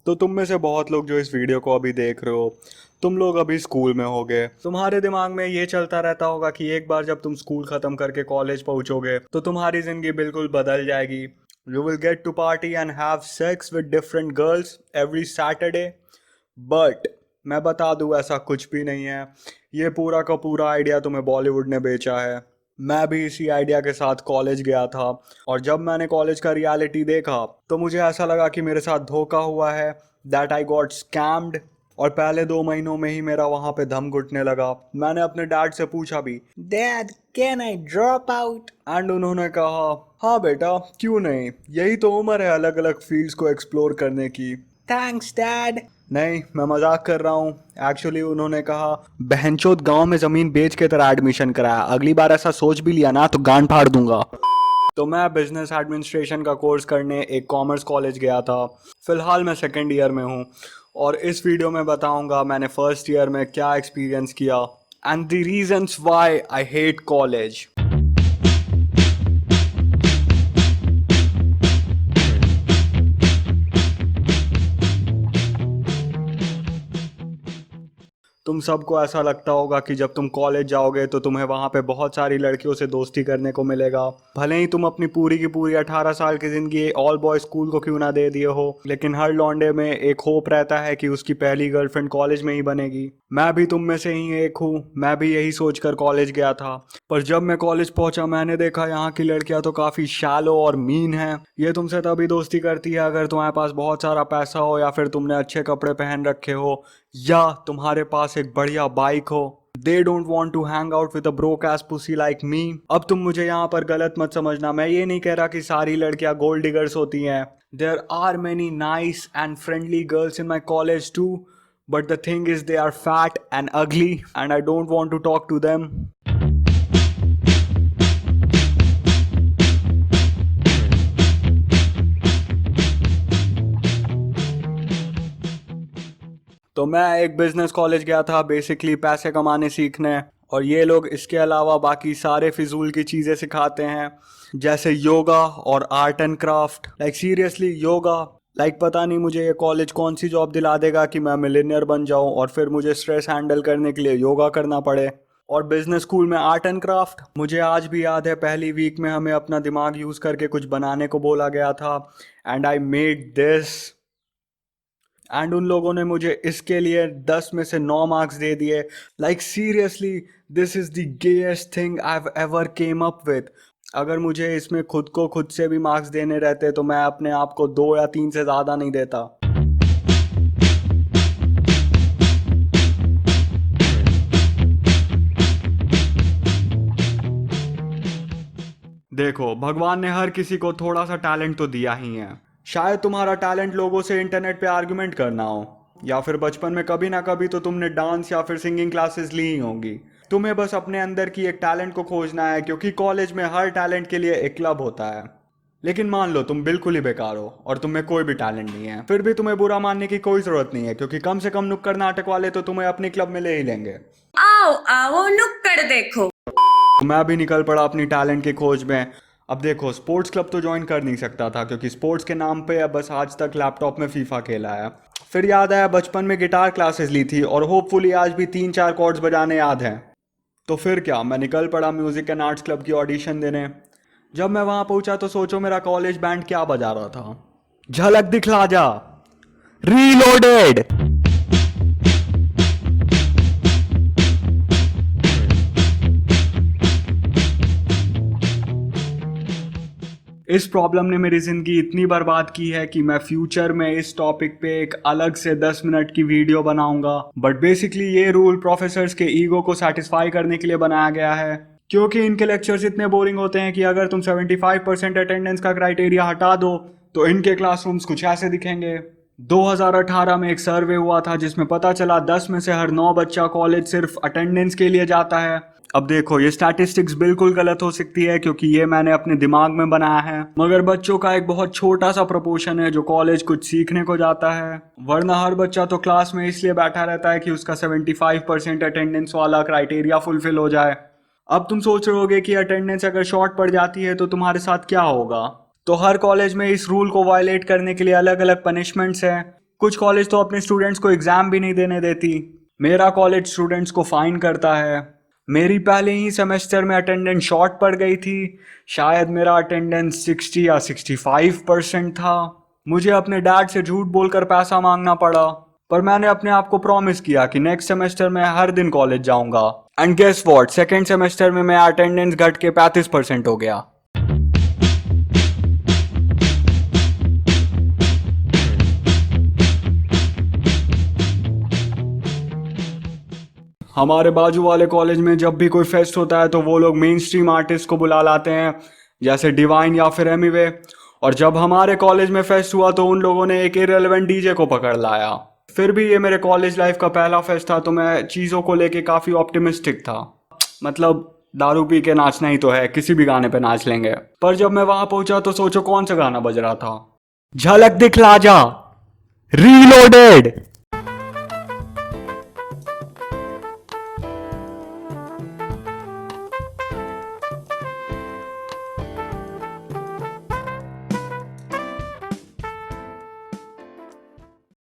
तो तुम में से बहुत लोग जो इस वीडियो को अभी देख रहे हो, तुम लोग अभी स्कूल में होगे। तुम्हारे दिमाग में ये चलता रहता होगा कि एक बार जब तुम स्कूल खत्म करके कॉलेज पहुंचोगे तो तुम्हारी जिंदगी बिल्कुल बदल जाएगी। You will get to party and have sex with different girls every Saturday. But मैं बता दूं, ऐसा कुछ भी नहीं है। ये पूरा का पूरा आइडिया तुम्हें बॉलीवुड ने बेचा है। मैं भी इसी आइडिया के साथ कॉलेज गया था, और जब मैंने कॉलेज का रियलिटी देखा तो मुझे ऐसा लगा कि मेरे साथ धोखा हुआ है, दैट आई गॉट स्कैम्ड। और पहले 2 महीनों में ही मेरा वहाँ पे दम घुटने लगा। मैंने अपने डैड से पूछा भी, dad can I drop out? And उन्होंने कहा, हाँ बेटा, क्यों नहीं, यही तो उम्र है अलग अलग फील्ड्स को एक्सप्लोर करने की। Thanks dad. नहीं, मैं मजाक कर रहा हूँ। एक्चुअली उन्होंने कहा, बहनचोद गांव में जमीन बेच के तेरा एडमिशन कराया, अगली बार ऐसा सोच भी लिया ना तो गांड फाड़ दूंगा। तो मैं बिजनेस एडमिनिस्ट्रेशन का कोर्स करने एक कॉमर्स कॉलेज गया था। फिलहाल मैं सेकेंड ईयर में हूँ, और इस वीडियो में बताऊंगा मैंने फर्स्ट ईयर में क्या एक्सपीरियंस किया and the reasons why I hate college. तुम सबको ऐसा लगता होगा कि जब तुम कॉलेज जाओगे तो तुम्हें वहाँ पे बहुत सारी लड़कियों से दोस्ती करने को मिलेगा। भले ही तुम अपनी पूरी की पूरी 18 साल की जिंदगी ऑल बॉय स्कूल को क्यों ना दे दिए हो, लेकिन हर लौंडे में एक होप रहता है कि उसकी पहली गर्लफ्रेंड कॉलेज में ही बनेगी। मैं भी तुम में से ही एक हूँ, मैं भी यही सोचकर कॉलेज गया था। पर जब मैं कॉलेज पहुंचा मैंने देखा यहाँ की लड़कियां तो काफी शैलो और मीन हैं। ये तुमसे तभी दोस्ती करती है अगर तुम्हारे पास बहुत सारा पैसा हो, या फिर तुमने अच्छे कपड़े पहन रखे हो, या तुम्हारे पास एक बढ़िया बाइक हो। They don't want to hang out with a broke ass pussy like me. अब तुम मुझे यहाँ पर गलत मत समझना, मैं ये नहीं कह रहा कि सारी लड़कियां गोल्ड डिगर्स होती हैं। There are many nice and friendly girls in my college too, but the thing is they are fat and ugly and I don't want to talk to them. तो मैं एक बिजनेस कॉलेज गया था basically पैसे कमाने सीखने, और ये लोग इसके अलावा बाकी सारे फिजूल की चीज़ें सिखाते हैं, जैसे योगा और art and craft. Like seriously yoga, like पता नहीं मुझे ये कॉलेज कौन सी जॉब दिला देगा कि मैं मिलेनियर बन जाऊं और फिर मुझे स्ट्रेस हैंडल करने के लिए योगा करना पड़े। और बिजनेस स्कूल में आर्ट एंड क्राफ्ट, मुझे आज भी याद है पहली वीक में हमें अपना दिमाग यूज़ करके कुछ बनाने को बोला गया था, and I made this. And उन लोगों ने मुझे इसके लिए 10 में से 9 मार्क्स दे दिए। Like seriously, this is the gayest thing I have ever came up with. अगर मुझे इसमें खुद को खुद से भी मार्क्स देने रहते तो मैं अपने आप को 2 या 3 से ज़्यादा नहीं देता। देखो, भगवान ने हर किसी को थोड़ा सा टैलेंट तो दिया ही है। शायद तुम्हारा टैलेंट लोगों से इंटरनेट पे आर्गुमेंट करना हो, या फिर बचपन में कभी ना कभी तो तुमने डांस या फिर सिंगिंग क्लासेस ली ही होंगी। तुम्हें बस अपने अंदर की एक टैलेंट को खोजना है, क्योंकि कॉलेज में हर टैलेंट के लिए एक क्लब होता है। लेकिन मान लो तुम बिल्कुल ही बेकार हो और तुम में कोई भी टैलेंट नहीं है, फिर भी तुम्हें बुरा मानने की कोई जरूरत नहीं है, क्योंकि कम से कम नुक्कड़ नाटक वाले तो तुम्हें अपनी क्लब में ले ही लेंगे। आओ आओ नुक्कड़ देखो। मैं भी निकल पड़ा अपनी टैलेंट की खोज में। अब देखो, स्पोर्ट्स क्लब तो ज्वाइन कर नहीं सकता था, क्योंकि स्पोर्ट्स के नाम पे अब बस आज तक लैपटॉप में फीफा खेला है। फिर याद आया बचपन में गिटार क्लासेस ली थी, और होपफुली आज भी 3-4 कॉर्ड्स बजाने याद हैं। तो फिर क्या, मैं निकल पड़ा म्यूजिक एंड आर्ट्स क्लब की ऑडिशन देने। जब मैं वहां पहुंचा तो सोचो मेरा कॉलेज बैंड क्या बजा रहा था। झलक दिखला जा, रीलोडेड। इस प्रॉब्लम ने मेरी ज़िंदगी इतनी बर्बाद की है कि मैं फ्यूचर में इस टॉपिक पे एक अलग से 10 मिनट की वीडियो बनाऊंगा। बट बेसिकली ये रूल प्रोफेसर्स के ईगो को सेटिस्फाई करने के लिए बनाया गया है, क्योंकि इनके लेक्चर्स इतने बोरिंग होते हैं कि अगर तुम 75% अटेंडेंस का क्राइटेरिया हटा दो तो इनके क्लासरूम्स कुछ ऐसे दिखेंगे। 2018 में एक सर्वे हुआ था जिसमें पता चला 10 में से हर 9 बच्चा कॉलेज सिर्फ अटेंडेंस के लिए जाता है। अब देखो, ये स्टैटिस्टिक्स बिल्कुल गलत हो सकती है, क्योंकि ये मैंने अपने दिमाग में बनाया है, मगर बच्चों का एक बहुत छोटा सा प्रपोर्शन है जो कॉलेज कुछ सीखने को जाता है। वरना हर बच्चा तो क्लास में इसलिए बैठा रहता है कि उसका 75% अटेंडेंस वाला क्राइटेरिया फुलफिल हो जाए। अब तुम सोच रहे होगे कि अटेंडेंस अगर शॉर्ट पड़ जाती है तो तुम्हारे साथ क्या होगा। तो हर कॉलेज में इस रूल को वायलेट करने के लिए अलग अलग पनिशमेंट्स हैं। कुछ कॉलेज तो अपने स्टूडेंट्स को एग्जाम भी नहीं देने देती। मेरा कॉलेज स्टूडेंट्स को फाइन करता है। मेरी पहले ही सेमेस्टर में अटेंडेंस शॉर्ट पड़ गई थी। शायद मेरा अटेंडेंस 60 या 65% था। मुझे अपने डैड से झूठ बोलकर पैसा मांगना पड़ा, पर मैंने अपने आप को प्रॉमिस किया कि नेक्स्ट सेमेस्टर में हर दिन कॉलेज जाऊंगा। And guess what, second semester में मेरा अटेंडेंस घट के 35% हो गया। हमारे बाजू वाले कॉलेज में जब भी कोई फेस्ट होता है तो वो लोग मेन स्ट्रीम आर्टिस्ट को बुला लाते हैं, जैसे डिवाइन या फिर एमिवे। और जब हमारे कॉलेज में फेस्ट हुआ तो उन लोगों ने एक इररिलेवेंट डीजे को पकड़ लाया। फिर भी ये मेरे कॉलेज लाइफ का पहला फेस्ट था, तो मैं चीज़ों को लेके काफ़ी ऑप्टिमिस्टिक था। मतलब दारू पी के नाचना ही तो है, किसी भी गाने पे नाच लेंगे। पर जब मैं वहां पहुंचा तो सोचो कौन सा गाना बज रहा था। झलक दिखला जा, रीलोडेड।